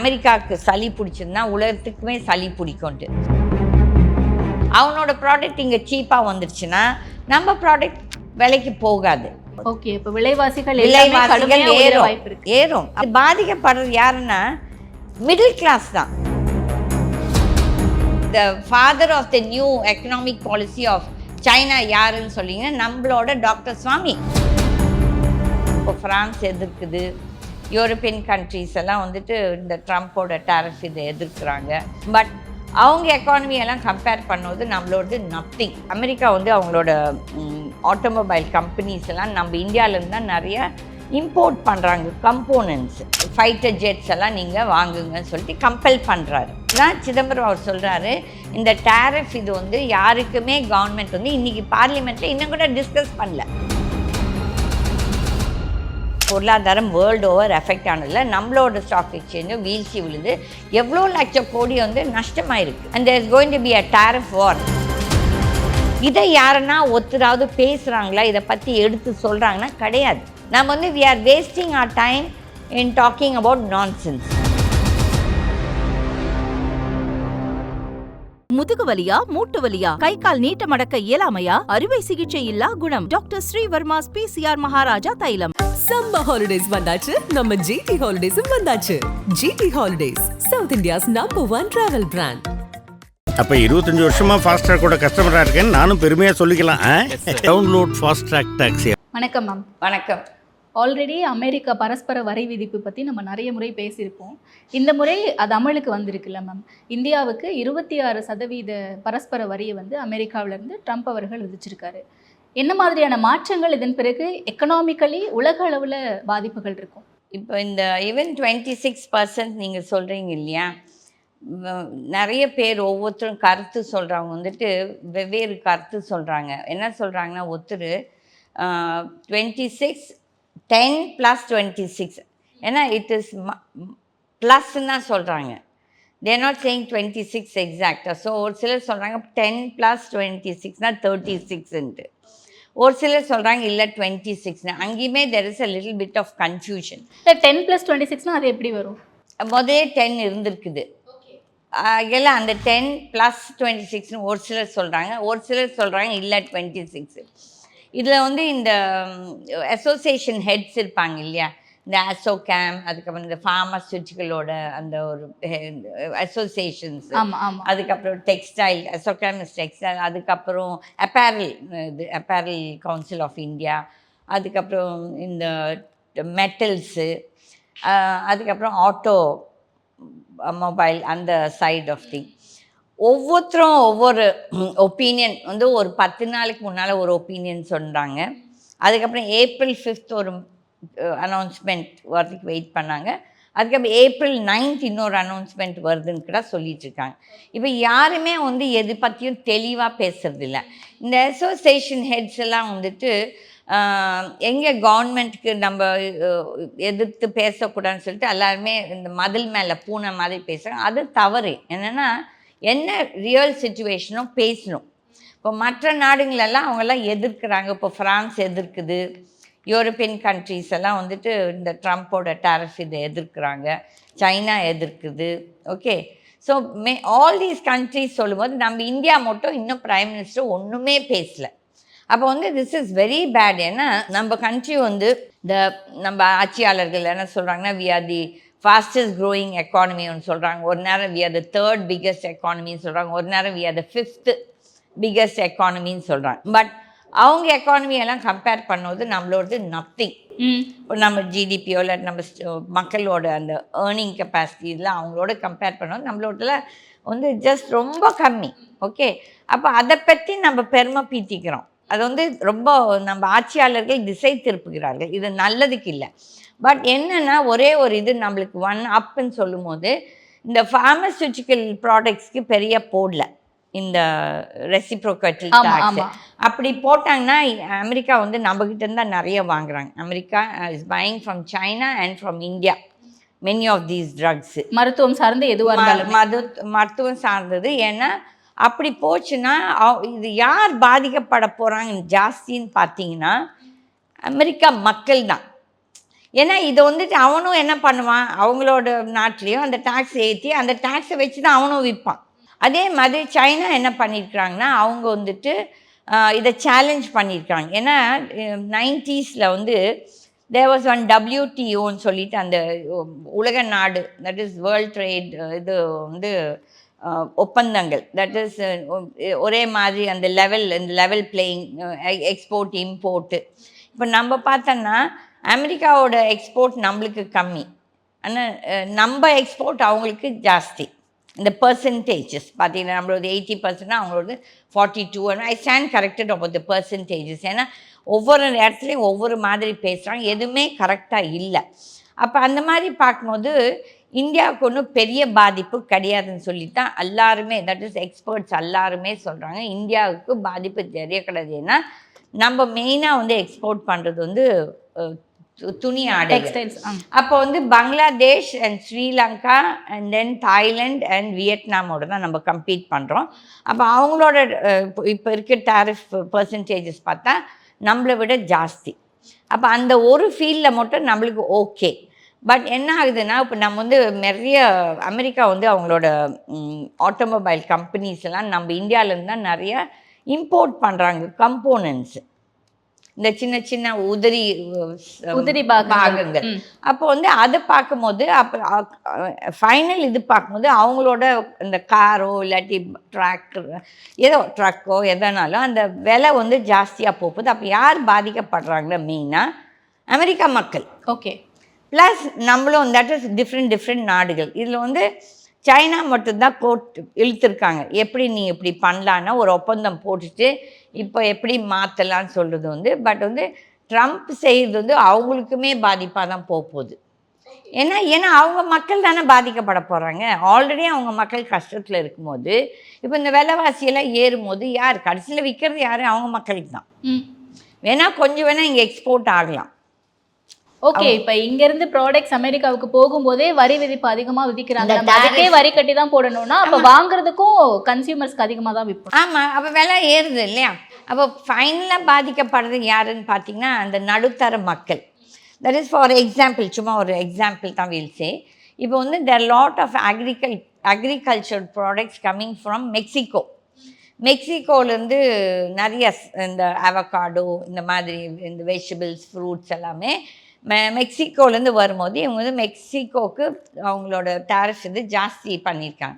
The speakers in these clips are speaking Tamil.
அமெரிக்காவுக்கு சளி பிடிச்சிருந்தா உலகத்துக்குமே சளி பிடிக்கும்ட்டு. அவனோட ப்ராடக்ட் இங்கே சீப்பாக வந்துருச்சுன்னா நம்ம ப்ராடக்ட் விலைக்கு போகாது. ஓகே, இப்போ விலைவாசிகள் ஏறும். அது பாதிக்கப்படுறது யாருன்னா மிடில் கிளாஸ் தான். The father of the new economic policy of China யாருன்னு சொல்லிங்கன்னா நம்மளோட டாக்டர் சுவாமி. இப்போ ஃப்ரான்ஸ் எதிர்க்குது, யூரோப்பியன் கண்ட்ரீஸ் எல்லாம் வந்துட்டு இந்த ட்ரம்ப்போட டேரிஃப் இதை எதிர்க்கிறாங்க. பட் அவங்க எக்கானமியெல்லாம் கம்பேர் பண்ணுவது நம்மளோடது நத்திங். அமெரிக்கா வந்து அவங்களோட ஆட்டோமொபைல் கம்பெனிஸ் எல்லாம் நம்ம இந்தியாவிலேருந்து தான் நிறைய இம்போர்ட் பண்ணுறாங்க. கம்போனன்ட்ஸ், ஃபைட்டர் ஜெட்ஸ் எல்லாம் நீங்கள் வாங்குங்கன்னு சொல்லிட்டு கம்பல் பண்ணுறாரு. தான் சிதம்பரம் அவர் சொல்கிறாரு, இந்த டேரிஃப் இது வந்து யாருக்குமே கவர்மெண்ட் வந்து இன்றைக்கி பார்லிமெண்ட்டில் இன்னும் கூட டிஸ்கஸ் பண்ணல. பொருளாதாரம் வேர்ல்டு ஓவர் எஃபெக்ட் ஆனதில் நம்மளோட ஸ்டாக் எக்ஸ்சேஞ்சும் வீழ்ச்சி விழுது. எவ்வளோ லட்சம் கோடி வந்து நஷ்டமாயிருக்கு. And there is going to be a tariff war. இதை யாருன்னா ஒருத்தராவது பேசுகிறாங்களா, இதை பற்றி எடுத்து சொல்கிறாங்கன்னா கிடையாது. நம்ம வந்து we are wasting our time in talking about nonsense. முதுகு வலியா, மூட்டு வலியா, கை கால் நீட்ட மடக்க இயலாமையா? அறுவை சிகிச்சை இல்லா குணம். டாக்டர் ஸ்ரீவர்மாஸ் PCR மகாராஜா தைலம். சம்மர் ஹாலிடேஸ் வந்தாச்சு, நம்ம GT ஹாலிடேஸும் வந்தாச்சு. GT holidays, south India's #1 travel brand. அப்ப 25 வருஷமா ஃபாஸ்ட்ராக் கூட கஸ்டமரா இருக்கேன்னு நானும் பெருமையா சொல்லிக்கலாம். Download Fastrack taxi. வணக்கம் மேம். வணக்கம். ஆல்ரெடி அமெரிக்கா பரஸ்பர வரி விதிப்பு பற்றி நம்ம நிறைய முறை பேசியிருப்போம். இந்த முறை அது அமலுக்கு வந்திருக்குல்ல மேம். இந்தியாவுக்கு 26% பரஸ்பர வரியை வந்து அமெரிக்காவிலேருந்து ட்ரம்ப் அவர்கள் விதிச்சிருக்காரு. என்ன மாதிரியான மாற்றங்கள் இதன் பிறகு எக்கனாமிக்கலி உலக அளவில் பாதிப்புகள் இருக்கும்? இப்போ இந்த ஈவன் 26% நீங்கள் சொல்கிறீங்க இல்லையா, நிறைய பேர் ஒவ்வொருத்தரும் கருத்து சொல்கிறவங்க வந்துட்டு வெவ்வேறு கருத்து சொல்கிறாங்க. என்ன சொல்கிறாங்கன்னா, ஒருத்தர் 26 10 + 26, ஏன்னா இட் இஸ் ப்ளஸ்ன்னு தான் சொல்கிறாங்க. தேர் நாட் சேயிங் 26 எக்ஸாக்டாக. ஸோ ஒரு சிலர் சொல்கிறாங்க 10 + 26 36ன்ட்டு. ஒரு சிலர் சொல்கிறாங்க இல்லை 26. அங்கேயுமே there is a little bit of confusion. 10 + 26 அது எப்படி வரும்? முதலே 10 இருந்திருக்குது. எல்லாம் அந்த 10 + 26 ஒரு சிலர் சொல்கிறாங்க, ஒரு சிலர் சொல்கிறாங்க இல்லை 26. இதில் வந்து இந்த அசோசியேஷன் ஹெட்ஸ் இருப்பாங்க இல்லையா, இந்த அசோகேம், அதுக்கப்புறம் இந்த ஃபார்மசூட்டிக்கலோட அந்த ஒரு அசோசியேஷன்ஸ், அதுக்கப்புறம் டெக்ஸ்டைல், அசோகேம் இஸ் டெக்ஸ்டைல், அதுக்கப்புறம் அப்பேரல், இது அப்பேரல் கவுன்சில் ஆஃப் இந்தியா, அதுக்கப்புறம் இந்த மெட்டல்ஸு, அதுக்கப்புறம் ஆட்டோ மொபைல், அந்த சைட் ஆஃப் திங். ஒவ்வொருத்தரும் ஒவ்வொரு ஒப்பீனியன் வந்து ஒரு 10 நாளைக்கு முன்னால் ஒரு ஒப்பீனியன் சொல்கிறாங்க. அதுக்கப்புறம் April 5 ஒரு அனௌன்ஸ்மெண்ட் வரதுக்கு வெயிட் பண்ணாங்க. அதுக்கப்புறம் April 9 இன்னொரு அனௌன்ஸ்மெண்ட் வருதுன்னு கூட சொல்லிகிட்ருக்காங்க. இப்போ யாருமே வந்து எது பற்றியும் தெளிவாக பேசுறதில்ல. இந்த அசோசியேஷன் ஹெட்ஸ் எல்லாம் வந்துட்டு எங்கே கவர்மெண்ட்டுக்கு நம்ம எதிர்த்து பேசக்கூடாதுன்னு சொல்லிட்டு எல்லாருமே இந்த மதில் மேலே பூனை மாதிரி பேசுகிறாங்க. அது தவறு. என்னென்னா, என்ன ரியல் சிச்சுவேஷனோ பேசணும். இப்போ மற்ற நாடுங்களெல்லாம் அவங்கெல்லாம் எதிர்க்கிறாங்க. இப்போ ஃப்ரான்ஸ் எதிர்க்குது, யூரோப்பியன் கண்ட்ரீஸ் எல்லாம் வந்துட்டு இந்த ட்ரம்ப்போட டேரிஃப் இதை எதிர்க்கிறாங்க, சைனா எதிர்க்குது. Okay, so all these countries சொல்லும்போது நம்ம இந்தியா மட்டும் இன்னும் ப்ரைம் மினிஸ்டர் ஒன்றுமே பேசலை. அப்போ வந்து திஸ் இஸ் வெரி பேட். ஏன்னா நம்ம கண்ட்ரி வந்து நம்ம ஆட்சியாளர்கள் என்ன சொல்கிறாங்கன்னா, we are the fastest growing எக்கானமின்னு சொல்கிறாங்க. ஒரு நேரம் we are the 3rd biggest எக்கானமின்னு சொல்கிறாங்க. ஒரு நேரம் we are the 5th biggest எக்கானமின்னு சொல்கிறாங்க. பட் அவங்க எக்கானமியெல்லாம் கம்பேர் பண்ணுவது நம்மளோடது நத்திங். இப்போ நம்ம ஜிடிபியோ இல்லை நம்ம மக்களோட அந்த ஏர்னிங் கெப்பாசிட்டி இதெல்லாம் அவங்களோட கம்பேர் பண்ணுவோம், நம்மளோட வந்து ஜஸ்ட் ரொம்ப கம்மி. ஓகே, அப்போ அதை பற்றி நம்ம பெருமை பீத்திக்கிறோம். அது வந்து ரொம்ப நம்ம ஆட்சியாளர்கள் திசை திருப்புகிறார்கள். இது நல்லதுக்கு இல்லை. பட் என்னென்னா, ஒரே ஒரு இது நம்மளுக்கு அப்புன்னு சொல்லும் போது இந்த ஃபார்மசூட்டிக்கல் ப்ராடக்ட்ஸ்க்கு பெரிய போடல இந்த ரெசிப்ரோகேட்டல் டாக்ஸ். அப்படி போட்டாங்கன்னா அமெரிக்கா வந்து நம்மக்கிட்ட இருந்தால் நிறைய வாங்குறாங்க. America is buying from China and from India many of these drugs. மருத்துவம் சார்ந்து எதுவாக இருந்தாலும் மருத்துவம் சார்ந்தது. ஏன்னா அப்படி போச்சுன்னா இது யார் பாதிக்கப்பட போகிறாங்க ஜாஸ்தின்னு பார்த்தீங்கன்னா அமெரிக்கா மக்கள் தான். ஏன்னா இதை வந்துட்டு அவனும் என்ன பண்ணுவான், அவங்களோட நாட்டிலையும் அந்த டேக்ஸ் ஏற்றி அந்த டேக்ஸை வச்சு தான் அவனும் விற்பான். அதே மாதிரி சைனா என்ன பண்ணியிருக்கிறாங்கன்னா, அவங்க வந்துட்டு இதை சேலஞ்ச் பண்ணியிருக்காங்க. ஏன்னா 90s வந்து தேர் வாஸ் ஒன் WTOன்னு சொல்லிட்டு அந்த உலக நாடு, தட் இஸ் வேர்ல்ட் ட்ரேட், இது வந்து ஒப்பந்தங்கள், தட் இஸ் ஒரே மாதிரி அந்த லெவல் பிளேயிங், எக்ஸ்போர்ட் இம்போர்ட்டு. இப்போ நம்ம பார்த்தோன்னா அமெரிக்காவோட எக்ஸ்போர்ட் நம்மளுக்கு கம்மி, ஆனால் நம்ம எக்ஸ்போர்ட் அவங்களுக்கு ஜாஸ்தி. இந்த பர்சன்டேஜஸ் பார்த்தீங்கன்னா நம்மளோட 80% அவங்களோட 42. ஐ stand corrected about the percentages. ஏன்னா ஒவ்வொரு இடத்துலையும் ஒவ்வொரு மாதிரி பேசுகிறாங்க, எதுவுமே கரெக்டாக இல்லை. அப்போ அந்த மாதிரி பார்க்கும்போது இந்தியாவுக்கு ஒன்றும் பெரிய பாதிப்பு கிடையாதுன்னு சொல்லி தான் எல்லாருமே, தட் இஸ் எக்ஸ்பர்ட்ஸ் எல்லாருமே சொல்கிறாங்க. இந்தியாவுக்கு பாதிப்பு தெரிய கிடையாது. ஏன்னா நம்ம மெயினாக வந்து எக்ஸ்போர்ட் பண்ணுறது வந்து துணி ஆடை. அப்போ வந்து Bangladesh and Sri Lanka and then Thailand and வியட்நாமோட தான் நம்ம கம்பீட் பண்ணுறோம். அப்போ அவங்களோட இப்போ இருக்க டேரிஃப் பர்சன்டேஜஸ் பார்த்தா நம்மளை விட ஜாஸ்தி. அப்போ அந்த ஒரு ஃபீல்டில் மட்டும் நம்மளுக்கு ஓகே. பட் என்ன ஆகுதுன்னா, இப்போ நம்ம வந்து நிறைய அமெரிக்கா வந்து அவங்களோட ஆட்டோமொபைல் கம்பெனிஸ் எல்லாம் நம்ம இந்தியாவிலேருந்து தான் நிறைய இம்போர்ட் பண்ணுறாங்க கம்போனன்ட்ஸு, இந்த சின்ன சின்ன உதிரி பாகங்கள். அப்போ வந்து அதை பார்க்கும்போது அப்போ ஃபைனல் இது பார்க்கும்போது அவங்களோட இந்த காரோ இல்லாட்டி ட்ரக்கோ எதனாலும் அந்த விலை வந்து ஜாஸ்தியாக போகுது. அப்போ யார் பாதிக்கப்படுறாங்களோ மெயினாக அமெரிக்கா மக்கள். ஓகே. ப்ளஸ் நம்மளும் தட் இஸ் டிஃப்ரெண்ட் நாடுகள். இதில் வந்து சைனா மட்டும்தான் கோர்ட் இழுத்துருக்காங்க, எப்படி நீ இப்படி பண்ணலான்னா ஒரு ஒப்பந்தம் போட்டுட்டு இப்போ எப்படி மாற்றலான்னு சொல்கிறது வந்து. பட் வந்து ட்ரம்ப் செய்கிறது வந்து அவங்களுக்குமே பாதிப்பாக தான் போகுது. ஏன்னா அவங்க மக்கள் தானே பாதிக்கப்பட போகிறாங்க. ஆல்ரெடி அவங்க மக்கள் கஷ்டத்தில் இருக்கும்போது இப்போ இந்த விலைவாசியெல்லாம் ஏறும்போது யார் கடைசியில் விற்கிறது யார்? அவங்க மக்களுக்கு தான். கொஞ்சம் வேணால் இங்கே எக்ஸ்போர்ட் ஆகலாம். ஓகே. இப்போ இங்கேருந்து ப்ராடக்ட்ஸ் அமெரிக்காவுக்கு போகும்போதே வரி விதிப்பு அதிகமாக விதிக்கிறாங்க. அதுக்கே வரி கட்டி தான் போடணும்னா அப்போ வாங்குறதுக்கும் கன்சியூமர்ஸ்க்கு அதிகமாக தான் விற்போம். ஆமாம், அப்போ விலை ஏறுது இல்லையா? அப்போ ஃபைனலாக பாதிக்கப்படுறது யாருன்னு பார்த்தீங்கன்னா அந்த நடுத்தர மக்கள். தட் இஸ் ஃபார் எக்ஸாம்பிள், சும்மா ஒரு எக்ஸாம்பிள் தான் வில் சே. இப்போ வந்து there lot of agriculture products coming from Mexico. மெக்சிகோலேருந்து நிறைய இந்த அவகாடோ இந்த மாதிரி இந்த வெஜிடபிள்ஸ் ஃப்ரூட்ஸ் எல்லாமே மெக்சிகோலேருந்து வரும்போது இவங்க வந்து மெக்சிகோவுக்கு அவங்களோட டேரிஃப் இது ஜாஸ்தி பண்ணியிருக்காங்க.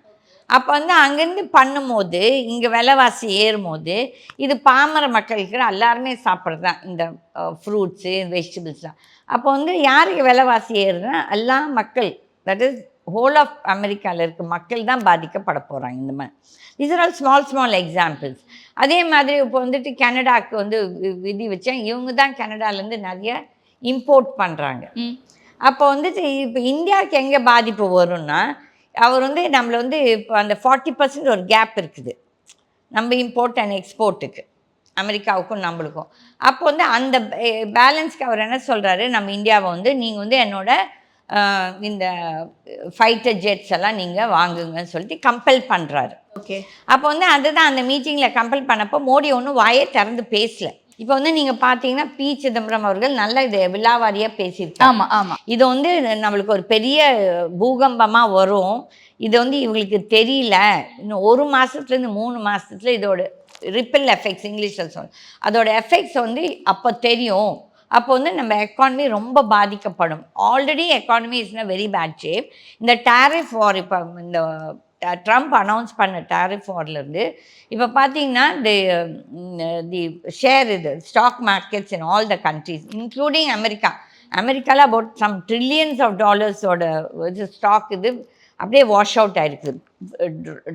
அப்போ வந்து அங்கேருந்து பண்ணும்போது இங்கே விலைவாசி ஏறும்போது இது பாமர மக்களுக்கு எல்லாருமே சாப்பிட்றது தான் இந்த ஃப்ரூட்ஸு வெஜிடபிள்ஸ்லாம். அப்போ வந்து யாருக்கு விலைவாசி ஏறுதுன்னா எல்லா மக்கள், தட் இஸ் ஹோல் ஆஃப் அமெரிக்காவில் இருக்க மக்கள் தான் பாதிக்கப்பட போகிறாங்க. இந்த மாதிரி these are all small examples. அதே மாதிரி இப்போ வந்துட்டு கனடாவுக்கு வந்து விதி வச்சேன். இவங்க தான் கனடாலேருந்து நிறைய இம்போர்ட் பண்ணுறாங்க. அப்போ வந்துட்டு இப்போ இந்தியாவுக்கு எங்கே பாதிப்பு வரும்னா, அவர் வந்து நம்மளை வந்து இப்போ அந்த 40% ஒரு கேப் இருக்குது நம்ம இம்போர்ட் அண்ட் எக்ஸ்போர்ட்டுக்கு, அமெரிக்காவுக்கும் நம்மளுக்கும். அப்போ வந்து அந்த பேலன்ஸ்க்கு அவர் என்ன சொல்கிறாரு, நம்ம இந்தியாவை வந்து நீங்கள் வந்து என்னோட இந்த ஃபைட்டர் ஜெட்ஸ் எல்லாம் நீங்கள் வாங்குங்கன்னு சொல்லிட்டு கம்பல் பண்ணுறாரு. ஓகே. அப்போ வந்து அதுதான் அந்த மீட்டிங்கில் கம்பல் பண்ணப்போ மோடி ஒன்றும் வாயே திறந்து பேசலை. இப்போ வந்து நீங்கள் பார்த்தீங்கன்னா பி சிதம்பரம் அவர்கள் நல்ல இது விலாவாரியாக பேசியிருக்காங்க. ஆமாம் ஆமாம். இது வந்து நம்மளுக்கு ஒரு பெரிய பூகம்பமாக வரும், இது வந்து இவங்களுக்கு தெரியல, இன்னும் 1 மாதத்துலேருந்து 3 மாதத்துல இதோட ரிப்பிள் எஃபெக்ட்ஸ் இங்கிலீஷில் சொல்ல, அதோட எஃபெக்ட்ஸ் வந்து அப்போ தெரியும். அப்போ வந்து நம்ம எக்கானமி ரொம்ப பாதிக்கப்படும். Already economy is in a very bad shape. இந்த டேரிஃப் வார், இப்போ இந்த ட்ரம்ப் அனௌன்ஸ் பண்ண டேரிஃப் வார்லேருந்து இப்போ பார்த்தீங்கன்னா தி ஷேர் இது stock markets in all the countries including அமெரிக்காவில் அபவுட் சம் ட்ரில்லியன்ஸ் ஆஃப் டாலர்ஸோட இது ஸ்டாக் இது அப்படியே வாஷ் அவுட் ஆகிருக்குது,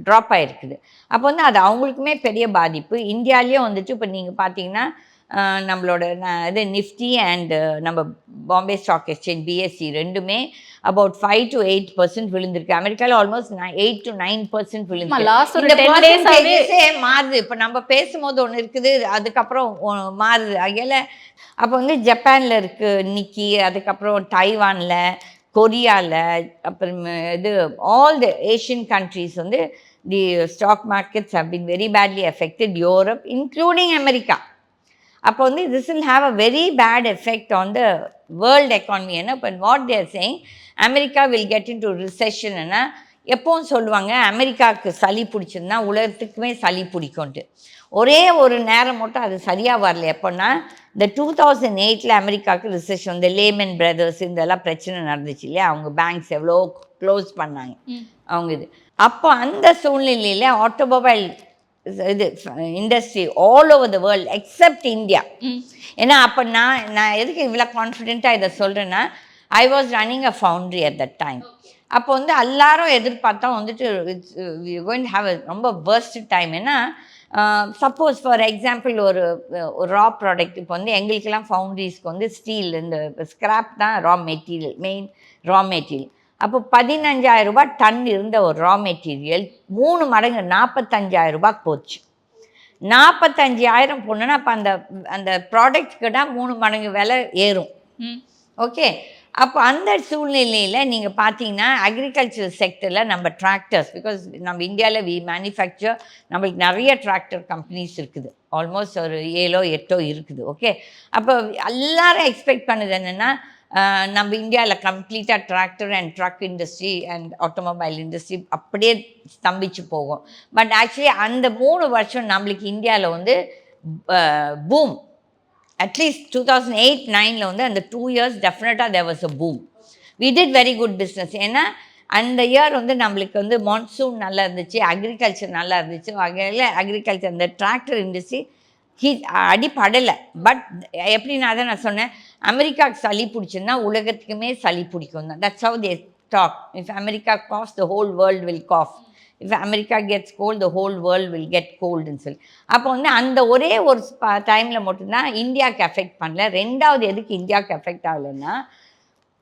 ட்ராப் ஆகிருக்குது. அப்போ வந்து அது அவங்களுக்குமே பெரிய பாதிப்பு. இந்தியாவிலேயும் வந்துட்டு இப்போ நீங்கள் பார்த்தீங்கன்னா நம்மளோட இது நிஃப்டி அண்டு நம்ம பாம்பே ஸ்டாக் எக்ஸ்சேஞ்ச் BSE ரெண்டுமே அபவுட் 5 to 8% விழுந்திருக்கு. அமெரிக்காவில் ஆல்மோஸ்ட் 8 to 9% விழுந்திருக்கு. மாறுது. இப்போ நம்ம பேசும்போது ஒன்று இருக்குது, அதுக்கப்புறம் மாறுது. அதில் அப்போ வந்து ஜப்பானில் இருக்குது நிக்கி, அதுக்கப்புறம் தைவானில், கொரியாவில், அப்புறம் இது ஆல் த ஏஷியன் கண்ட்ரீஸ் வந்து the stock markets have been very badly affected. Europe including America. அப்போ வந்து this will have a very bad effect on the world economy. ஏன்னா இப்போ what they are saying, America will get into recession. எப்போவும் சொல்லுவாங்க அமெரிக்காவுக்கு சளி பிடிச்சிருந்தா உலகத்துக்குமே சளி பிடிக்கும்ட்டு. ஒரே ஒரு நேரம் மட்டும் அது சரியாக வரல. எப்போன்னா இந்த 2008 அமெரிக்காவுக்கு ரிசெஷன், இந்த லேமன் பிரதர்ஸ் இதெல்லாம் பிரச்சனை நடந்துச்சு இல்லையா, அவங்க பேங்க்ஸ் எவ்வளோ க்ளோஸ் பண்ணாங்க அவங்க இது. அப்போ அந்த சூழ்நிலையில் ஆட்டோமொபைல் இது industry all over the world accept India. ஏன்னா அப்போ நான் எதுக்கு இவ்வளோ கான்ஃபிடென்ட்டாக இதை சொல்கிறேன்னா, I was running a foundry at that time. அப்போ வந்து எல்லாரும் எதிர்பார்த்தா வந்துட்டு it's going to have a ரொம்ப வேர்ஸ்ட் டைம். ஏன்னா சப்போஸ் ஃபார் எக்ஸாம்பிள் ஒரு ரா ப்ராடக்ட் இப்போ வந்து எங்களுக்கெல்லாம் ஃபவுண்ட்ரிஸ்க்கு வந்து ஸ்டீல் இந்த ஸ்கிராப் தான் raw material, main raw material. அப்போ 15,000 ரூபாய் டன் இருந்த ஒரு ரா மெட்டீரியல் 3 மடங்கு 45,000 ரூபாய்க்கு போச்சு. 45,000 போனோன்னா அப்போ அந்த ப்ராடக்ட்க்கு தான் 3 மடங்கு விலை ஏறும். ஓகே, அப்போ அந்த சூழ்நிலையில் நீங்கள் பார்த்தீங்கன்னா அக்ரிகல்ச்சர் செக்டரில் நம்ம டிராக்டர்ஸ், பிகாஸ் நம்ம இந்தியாவில் வி மேனுஃபேக்சர், நம்மளுக்கு நிறைய டிராக்டர் கம்பெனிஸ் இருக்குது, ஆல்மோஸ்ட் ஒரு 7-8 இருக்குது. ஓகே, அப்போ எல்லாரும் எக்ஸ்பெக்ட் பண்ணது என்னென்னா நம்ம இந்தியாவில் கம்ப்ளீட்டாக tractor and truck industry and automobile industry அப்படியே ஸ்தம்பிச்சு போகும். பட் ஆக்சுவலி அந்த 3 வருஷம் நம்மளுக்கு இந்தியாவில் வந்து பூம். அட்லீஸ்ட் 2008-9 வந்து அந்த 2 years டெஃபினட்டாக there was a boom. We did very good business. ஏன்னா அந்த இயர் வந்து நம்மளுக்கு வந்து மான்சூன் நல்லா இருந்துச்சு, அக்ரிகல்ச்சர் நல்லா இருந்துச்சு. வகையில் அக்ரிகல்ச்சர் இந்த டிராக்டர் இண்டஸ்ட்ரி அடிப்படலை. பட் எப்படி நான் சொன்னேன், அமெரிக்காவுக்கு சளி பிடிச்சுன்னா உலகத்துக்குமே சளி பிடிக்கும் தான். That's how they talk. If America coughs the whole world will cough, if America gets cold the whole world will get கோல்டுன்னு சொல்லி. அப்போ வந்து அந்த ஒரே ஒரு டைமில் மட்டும்தான் இந்தியாவுக்கு எஃபெக்ட் பண்ணல. ரெண்டாவது எதுக்கு இந்தியாவுக்கு எஃபெக்ட் ஆகலைன்னா,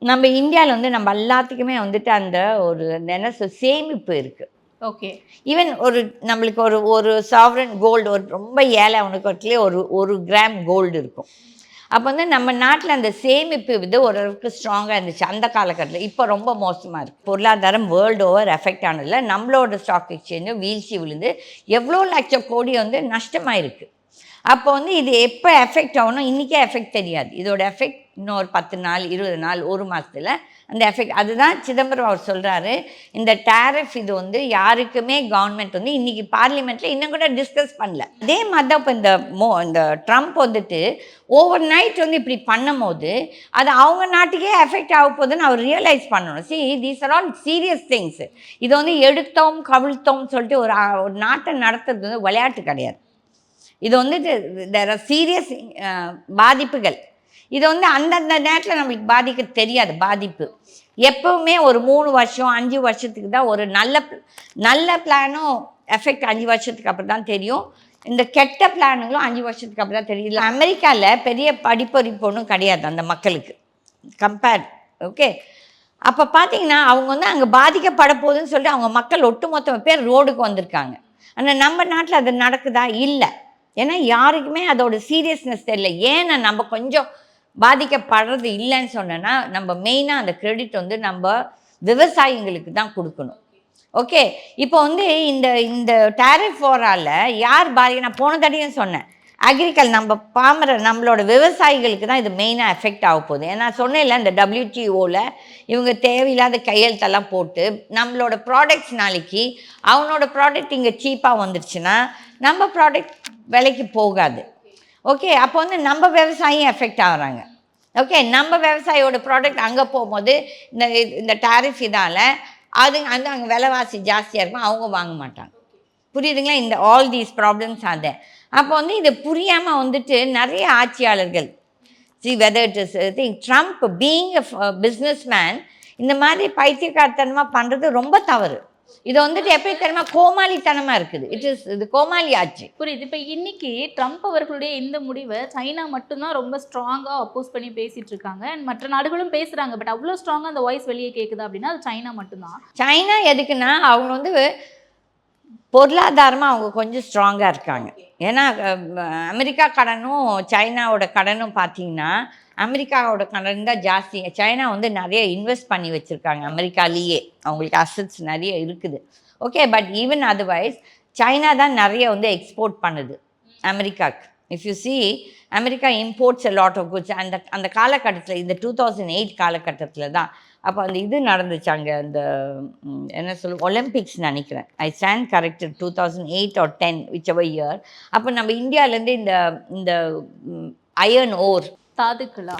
நம்ம இந்தியாவில் வந்து நம்ம எல்லாத்துக்குமே வந்துட்டு அந்த ஒரு என்ன சேமிப்பு இருக்குது. ஓகே, ஈவன் ஒரு நம்மளுக்கு ஒரு சாவரன் கோல்டு, ஒரு ரொம்ப ஏழை அவனுக்கு ஒரு கிராம் கோல்டு இருக்கும். அப்போ வந்து நம்ம நாட்டில் அந்த சேமிப்பு இது ஓரளவுக்கு ஸ்ட்ராங்காக இருந்துச்சு அந்த காலகட்டத்தில். இப்போ ரொம்ப மோசமாக இருக்குது. பொருளாதாரம் வேர்ல்டு ஓவர் எஃபெக்ட் ஆனதில்ல. நம்மளோட ஸ்டாக் எக்ஸ்சேஞ்சும் வீழ்ச்சி விழுந்து எவ்வளோ லட்சம் கோடி வந்து நஷ்டமாக இருக்குது. அப்போ வந்து இது எப்போ எஃபெக்ட் ஆகணும், இன்றைக்கே எஃபெக்ட் தெரியாது. இதோட எஃபெக்ட் இன்னும் ஒரு 10 நாள் 20 நாள் 1 மாதத்தில் அந்த எஃபெக்ட். அதுதான் சிதம்பரம் அவர் சொல்கிறாரு, இந்த டேரிஃப் இது வந்து யாருக்குமே கவர்மெண்ட் வந்து இன்றைக்கி பார்லிமெண்ட்டில் இன்னும் கூட டிஸ்கஸ் பண்ணல. அதே மாதிரி தான் இப்போ இந்த ட்ரம்ப் வந்துட்டு ஓவர் நைட் வந்து இப்படி பண்ணும் போது அது அவங்க நாட்டுக்கே எஃபெக்ட் ஆக போகுதுன்னு அவர் ரியலைஸ் பண்ணணும். These are all serious things. இது வந்து எடுத்தோம் கவிழ்த்தோம்னு சொல்லிட்டு ஒரு நாட்டை நடத்துறது வந்து விளையாட்டு கிடையாது. இது வந்து தேர் ஆர் சீரியஸ் பாதிப்புகள். இது வந்து அந்தந்த நேரத்தில் நம்மளுக்கு பாதிக்க தெரியாது. பாதிப்பு எப்போவுமே ஒரு 3 வருஷம் 5 வருஷத்துக்கு தான் ஒரு நல்ல பிளானும் எஃபெக்ட் 5 வருஷத்துக்கு அப்புறம் தான் தெரியும். இந்த கெட்ட பிளானுங்களும் 5 வருஷத்துக்கு அப்புறம் தான் தெரியும். அமெரிக்காவில் பெரிய படிப்பறிப்பு ஒன்றும் கிடையாது அந்த மக்களுக்கு கம்பேர்ட். ஓகே, அப்போ பார்த்தீங்கன்னா அவங்க வந்து அங்கே பாதிக்கப்பட போகுதுன்னு சொல்லிட்டு அவங்க மக்கள் ஒட்டுமொத்த பேர் ரோடுக்கு வந்திருக்காங்க. ஆனால் நம்ம நாட்டில் அது நடக்குதா? இல்லை. ஏன்னா யாருக்குமே அதோட சீரியஸ்னஸ் தெரியல. ஏன்னா நம்ம கொஞ்சம் பாதிக்கப்படுறது இல்லைன்னு சொன்னோன்னா, நம்ம மெயினாக அந்த கிரெடிட் வந்து நம்ம விவசாயிங்களுக்கு தான் கொடுக்கணும். ஓகே, இப்போ வந்து இந்த டேரிஃப் வாரால் யார் நான் போன தடையும் சொன்னேன், நம்ம நம்மளோட விவசாயிகளுக்கு தான் இது மெயினாக எஃபெக்ட் ஆக போகுது. ஏன்னா சொன்னேன்ல, இந்த WTOவில் இவங்க தேவையில்லாத கையெழுத்தெல்லாம் போட்டு நம்மளோட ப்ராடக்ட்ஸ் நாளைக்கு அவனோட ப்ராடக்ட் இங்கே சீப்பாக வந்துருச்சுன்னா நம்ம ப்ராடக்ட் விலைக்கு போகாது. ஓகே, அப்போ வந்து நம்ம விவசாயம் எஃபெக்ட் ஆகுறாங்க. ஓகே, நம்ம விவசாயியோட ப்ராடக்ட் அங்கே போகும்போது இந்த டேரிஃப் இதால் அங்கே விலைவாசி ஜாஸ்தியாக இருக்கும், அவங்க வாங்க மாட்டாங்க. புரியுதுங்களா? இந்த ஆல் தீஸ் ப்ராப்ளம்ஸ் அதை அப்போ வந்து இது புரியாமல் வந்துட்டு நிறைய ஆட்சியாளர்கள் whether it is Trump being a business man இந்த மாதிரி பைத்தியக்காரத்தனமாக பண்ணுறது ரொம்ப தவறு. இது வந்துட்டு எப்படி தெரியுமா, கோமாளித்தனமாக இருக்குது. இது கோமாளி ஆட்சி. புரியுது. இப்போ இன்னைக்கு ட்ரம்ப் அவர்களுடைய இந்த முடிவை சைனா மட்டும்தான் ரொம்ப ஸ்ட்ராங்காக அப்போஸ் பண்ணி பேசிட்டு இருக்காங்க. அண்ட் மற்ற நாடுகளும் பேசுகிறாங்க. பட் அவ்வளோ ஸ்ட்ராங்காக அந்த வாய்ஸ் வெளியே கேட்குது அப்படின்னா அது சைனா மட்டும்தான். சைனா எதுக்குன்னா அவங்க வந்து பொருளாதாரமாக அவங்க கொஞ்சம் ஸ்ட்ராங்காக இருக்காங்க. ஏன்னா அமெரிக்கா கடனும் சைனாவோட கடனும் பார்த்தீங்கன்னா அமெரிக்காவோட கடன் தான் ஜாஸ்தி. சைனா வந்து நிறைய இன்வெஸ்ட் பண்ணி வச்சுருக்காங்க அமெரிக்காலேயே, அவங்களுக்கு அசட்ஸ் நிறைய இருக்குது. Okay, but even otherwise China தான் நிறைய வந்து எக்ஸ்போர்ட் பண்ணுது அமெரிக்காவுக்கு. If you see America imports a lot of goods. அந்த காலகட்டத்தில் இந்த 2008 காலகட்டத்தில் தான் அப்போ அந்த இது நடந்துச்சு அங்கே அந்த என்ன சொல்ல ஒலிம்பிக்ஸ் நினைக்கிறேன். ஐ stand corrected 2008 or 10 whichever year. அப்போ நம்ம இந்தியாவிலேருந்து இந்த அயர்ன் ஓர்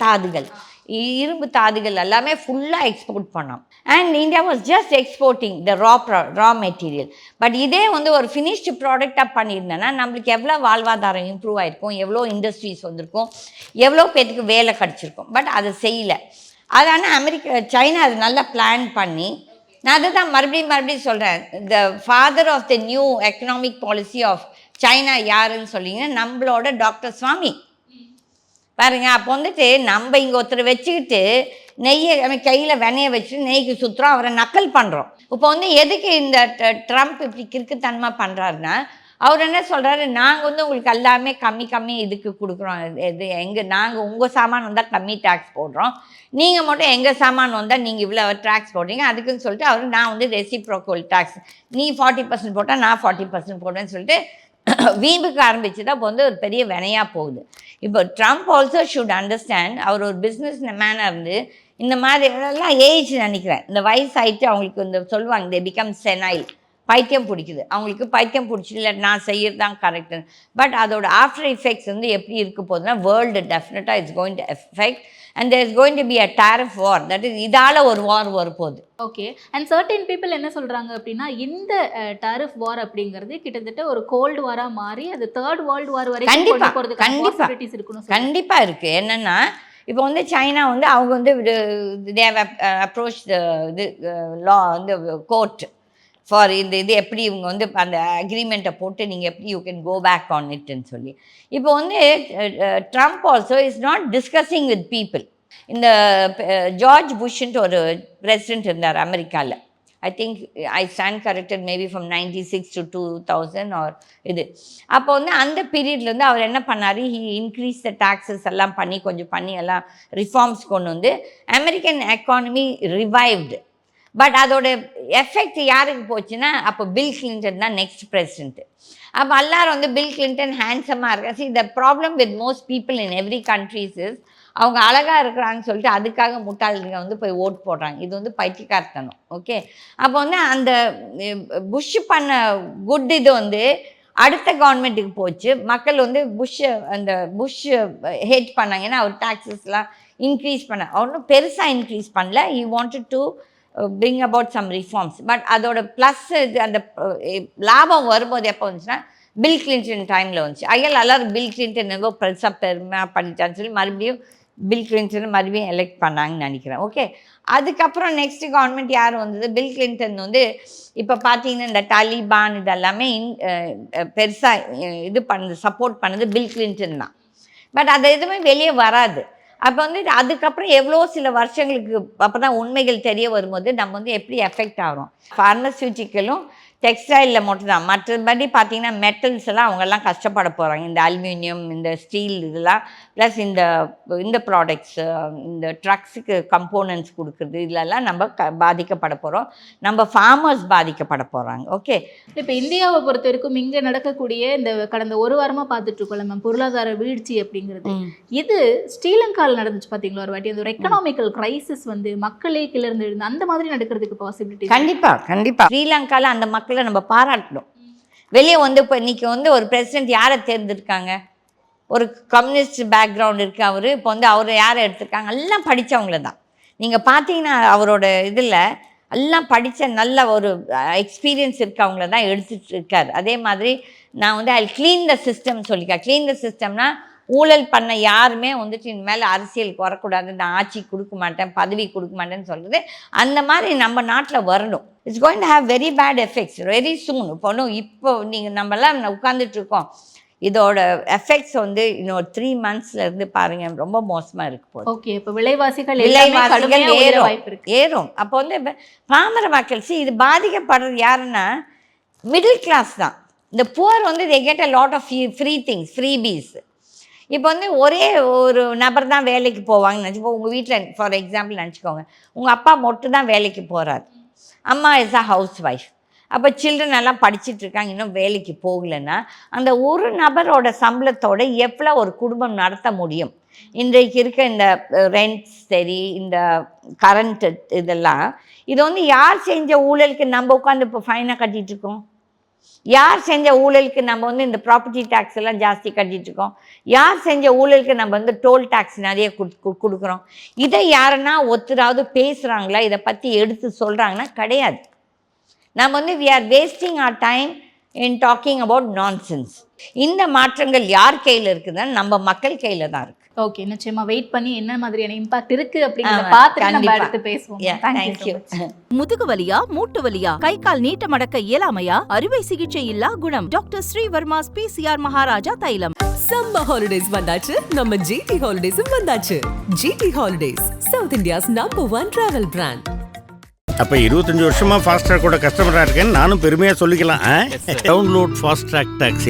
தாதுகள் இரும்பு தாதுகள் எல்லாமே ஃபுல்லாக எக்ஸ்போர்ட் பண்ணோம். And India was just exporting the raw material. But இதே வந்து ஒரு ஃபினிஷ்டு ப்ராடக்டாக பண்ணியிருந்தேன்னா நம்மளுக்கு எவ்வளோ வாழ்வாதாரம் இம்ப்ரூவ் ஆகிருக்கும், எவ்வளோ இண்டஸ்ட்ரீஸ் வந்திருக்கும், எவ்வளோ பேருக்கு வேலை கிடச்சிருக்கும். பட் அதை செய்யலை. அதனால் சைனா அது நல்லா பிளான் பண்ணி, நான் அதை தான் மறுபடியும் சொல்கிறேன், the father of the new economic policy of China யாருன்னு சொல்லிங்கன்னா நம்மளோட டாக்டர் சுவாமி பாருங்க. அப்போ வந்துட்டு நம்ம இங்கே ஒருத்தர் வச்சுக்கிட்டு நெய்யை கையில் வெண்ணையை வச்சுட்டு நெய்க்கு சுற்றுறோம், அவரை நக்கல் பண்ணுறோம். இப்போ வந்து எதுக்கு இந்த ட்ரம்ப் இப்படி கிறுக்குத்தனமா பண்ணுறாருன்னா, அவர் என்ன சொல்கிறாரு, நாங்கள் வந்து உங்களுக்கு எல்லாமே கம்மி இதுக்கு கொடுக்குறோம், இது நாங்கள் உங்கள் சாமான் வந்தால் கம்மி டேக்ஸ் போடுறோம், நீங்கள் மட்டும் எங்கள் சாமான் வந்தால் நீங்கள் இவ்வளோ டேக்ஸ் போடுறீங்க, அதுக்குன்னு சொல்லிட்டு அவர் நான் வந்து ரெசிப்ரோக்கல் டேக்ஸ் நீ 40% போட்டால் நான் 40% போடுவேன்னு சொல்லிட்டு வீம்புக்கு ஆரம்பிச்சு தான் இப்போ வந்து ஒரு பெரிய வினையாக போகுது. இப்போ ட்ரம்ப் ஆல்சோ ஷுட் அண்டர்ஸ்டாண்ட், அவர் ஒரு பிஸ்னஸ் மேனாக இருந்து இந்த மாதிரி எல்லாம் ஏஜ் நினைக்கிறேன், இந்த வயசாயிட்டு அவங்களுக்கு இந்த சொல்லுவாங்க தே பிகம் செனைல், பைத்தியம் பிடிக்குது அவங்களுக்கு. பைத்தியம் பிடிச்சி இல்லை நான் செய்யறது தான் கரெக்டு. பட் அதோட ஆஃப்டர் எஃபெக்ட்ஸ் வந்து எப்படி இருக்க போகுதுன்னா, வேர்ல்டு டெஃபினட்டாக it's going to effect and there is going to be a tariff war. that is இதால ஒரு வார் வரப்போகுது. ஓகே. அண்ட் சர்டன் பீப்புள் என்ன சொல்கிறாங்க அப்படின்னா, இந்த டாரிஃப் வார் அப்படிங்கிறது கிட்டத்தட்ட ஒரு கோல்டு வாராக மாறி அது தேர்ட் வேர்ல்டு வார் வரைக்கும் கொண்டு போகிறதுக்கு பாசிபிலிட்டிஸ் இருக்குன்னு கண்டிப்பாக இருக்குது. என்னென்னா இப்போ வந்து சைனா வந்து அவங்க வந்து தேவ் அப்ரோச் இது லா வந்து கோர்ட் ஃபார் இது எப்படி இவங்க வந்து அந்த அக்ரிமெண்ட்டை போட்டு நீங்கள் எப்படி you can go back on இட்ன்னு சொல்லி. இப்போ வந்து Trump also is not discussing with people. இந்த ஜார்ஜ் புஷ்ன்ட்டு ஒரு பிரசிடென்ட் இருந்தார் அமெரிக்காவில். I think I stand corrected maybe from 96 to 2000 or இது. அப்போ வந்து அந்த பீரியட்லேருந்து அவர் என்ன பண்ணார், ஹி இன்க்ரீஸ் த டாக்ஸஸ் எல்லாம் பண்ணி எல்லாம் ரிஃபார்ம்ஸ் கொண்டு வந்து அமெரிக்கன் எக்கானமி ரிவைவ்டு. பட் அதோட எஃபெக்ட் யாருக்கு போச்சுன்னா, அப்போ பில் கிளின்டன் தான் நெக்ஸ்ட் பிரசிடென்ட்டு. அப்போ எல்லாரும் வந்து பில் கிளின்டன் ஹேண்ட்ஸமாக இருக்கா. See the problem with most people in every countries is அவங்க அழகாக இருக்கிறாங்கன்னு சொல்லிட்டு அதுக்காக முட்டாளுங்க வந்து போய் ஓட் போடுறாங்க. இது வந்து பைத்தியக்காரத்தனம். ஓகே. அப்போ வந்து அந்த புஷ் பண்ண குட் இது வந்து அடுத்த கவர்மெண்ட்டுக்கு போச்சு. மக்கள் வந்து புஷ் ஹேட் பண்ணாங்க. ஏன்னா அவர் டாக்ஸஸ்லாம் இன்க்ரீஸ் அவரும் பெருசாக இன்க்ரீஸ் பண்ணல. He wanted to bring about some reforms. But அதோட ப்ளஸ் அந்த லாபம் வரும்போது எப்போ வந்துச்சுன்னா பில் கிளின்டன் டைமில் வந்துச்சு. எல்லாரும் பில் கிளின்டன் ஏதோ பெருமையாக பண்ணிட்டான்னு சொல்லி மறுபடியும் பில் கிளின்டன் மறுபடியும் எலெக்ட் பண்ணாங்கன்னு நினைக்கிறேன். ஓகே. அதுக்கப்புறம் நெக்ஸ்ட் கவர்மெண்ட் யார் வந்தது, பில் கிளின்டன் வந்து இப்போ பார்த்தீங்கன்னா இந்த தாலிபான் இதெல்லாமே பெருசாக இது சப்போர்ட் பண்ணது பில் கிளின்டன் தான். பட் அது எதுவுமே வெளியே வராது. அப்போ வந்து அதுக்கப்புறம் எவ்வளோ சில வருஷங்களுக்கு அப்போ தான் உண்மைகள் தெரிய வரும்போது நம்ம வந்து எப்படி எஃபெக்ட் ஆகிறோம். ஃபார்மசியூட்டிக்கலும் டெக்ஸ்டைலில் மட்டும்தான். மற்றபடி பார்த்திங்கன்னா மெட்டல்ஸ் எல்லாம் அவங்கெல்லாம் கஷ்டப்பட போகிறாங்க. இந்த அலுமினியம், இந்த ஸ்டீல் இதெல்லாம் ப்ளஸ் இந்த ப்ராடக்ட்ஸ், இந்த ட்ரக்ஸுக்கு கம்போனன்ட்ஸ் கொடுக்குறது இதிலெல்லாம் நம்ம பாதிக்கப்பட போகிறோம். நம்ம ஃபார்மர்ஸ் பாதிக்கப்பட போகிறாங்க. ஓகே. இப்போ இந்தியாவை பொறுத்த வரைக்கும் இங்கே நடக்கக்கூடிய இந்த கடந்த ஒரு வாரமாக பார்த்துட்ருக்கோம்ல மேம், பொருளாதார வீழ்ச்சி அப்படிங்கிறது, இது ஸ்ரீலங்காவில் நடந்துச்சு பார்த்தீங்களா ஒரு வாட்டி. அந்த ஒரு எக்கனாமிக்கல் கிரைசிஸ் வந்து மக்களே கிளர்ந்து எழுந்து அந்த மாதிரி நடக்கிறதுக்கு பாசிபிலிட்டி கண்டிப்பாக ஸ்ரீலங்காவில் அந்த மக்கள் நம்ம பாராட்டணும். வெளியே வந்து இப்போ இன்றைக்கி வந்து ஒரு பிரசிடென்ட் யாரை தேர்ந்தெடுக்காங்க, ஒரு கம்யூனிஸ்ட் பேக்ரவுண்ட் இருக்குது அவர். இப்போ வந்து அவர் யாரை எடுத்திருக்காங்க, எல்லாம் படித்தவங்கள தான். நீங்கள் பார்த்தீங்கன்னா அவரோட இதில் எல்லாம் படித்த நல்ல ஒரு எக்ஸ்பீரியன்ஸ் இருக்கவங்கள தான் எடுத்துகிட்டு இருக்கார். அதே மாதிரி நான் வந்து ஐ க்ளீன் த சிஸ்டம் சொல்லியிருக்கேன். க்ளீன் த சிஸ்டம்னா ஊழல் பண்ண யாருமே வந்துட்டு இனிமேல் அரசியலுக்கு வரக்கூடாது, நான் ஆட்சி கொடுக்க மாட்டேன், பதவி கொடுக்க மாட்டேன்னு சொல்கிறது அந்த மாதிரி நம்ம நாட்டில் வரணும். It's going to have very bad effects very soon. இப்போ நீங்கள் நம்மலாம் உட்காந்துட்ருக்கோம், இதோட எஃபெக்ட்ஸ் வந்து இன்னொரு 3 monthsலேருந்து பாருங்கள் ரொம்ப மோசமாக இருக்கு போகுது. ஓகே. இப்போ விலைவாசிகள் ஏறும். அப்போ வந்து பாமர மக்கள் இது பாதிக்கப்படுறது யாருன்னா மிடில் கிளாஸ் தான். இந்த புவர் வந்து they get a lot of free things, freebies. இப்போ வந்து ஒரே ஒரு நபர் தான் வேலைக்கு போவாங்கன்னு நினச்சிப்போ உங்கள் வீட்டில் ஃபார் எக்ஸாம்பிள் நினச்சிக்கோங்க, உங்கள் அப்பா மட்டும் தான் வேலைக்கு போகிறார், அம்மா இஸ் அ ஹவுஸ் ஒய்ஃப். அப்போ சில்ட்ரன் எல்லாம் படிச்சுட்டு இருக்காங்க, இன்னும் வேலைக்கு போகலைன்னா அந்த ஒரு நபரோட சம்பளத்தோட எவ்வளோ ஒரு குடும்பம் நடத்த முடியும்? இன்றைக்கு இருக்க இந்த ரெண்ட்ஸ் சரி, இந்த கரண்ட் இதெல்லாம், இது வந்து யார் செஞ்ச ஊழலுக்கு நம்ம உட்காந்து இப்போ ஃபைனாக கட்டிகிட்டு இருக்கோம்? யார் செஞ்ச ஊழலுக்கு நம்ம வந்து இந்த ப்ராப்பர்ட்டி டேக்ஸ் எல்லாம் ஜாஸ்தி கட்டிகிட்டு இருக்கோம்? யார் செஞ்ச ஊழலுக்கு நம்ம வந்து டோல் டேக்ஸ் நிறைய கொடுக்குறோம்? இதை யாருன்னா ஒருத்தராவது பேசுகிறாங்களா? இதை பற்றி எடுத்து சொல்கிறாங்கன்னா கிடையாது. நம்ம வந்து we are wasting our time in talking about nonsense. இந்த மாற்றங்கள் யார் கையில் இருக்குதுன்னா நம்ம மக்கள் கையில் தான் இருக்குது. ஓகே, நிச்சயமா வெயிட் பண்ணி என்ன மாதிரியான இம்பாக்ட் இருக்கு அப்படிங்கறத பார்த்துட்டு நம்ம கண்டிப்பா. அடுத்து பேசுவோம். Thank you. முதுகு வலியா, மூட்டு வலியா, கை கால் நீட்ட மடக்க இயலாமையா, அறுவை சிகிச்சை இல்லா குணம். டாக்டர் ஸ்ரீவர்மாஸ் PCR மகாராஜா தைலம். சம்மர் ஹாலிடேஸ் வந்தாச்சு, நம்ம ஜிடி ஹாலிடேஸும் வந்தாச்சு. GT holidays, south India's #1 travel brand. அப்ப 25 வருஷமா ஃபாஸ்ட் ட்ராக்கோட கஸ்டமரா இருக்கேன்னு நானும் பெருமையா சொல்லிக்கலாம். Download fast track taxi.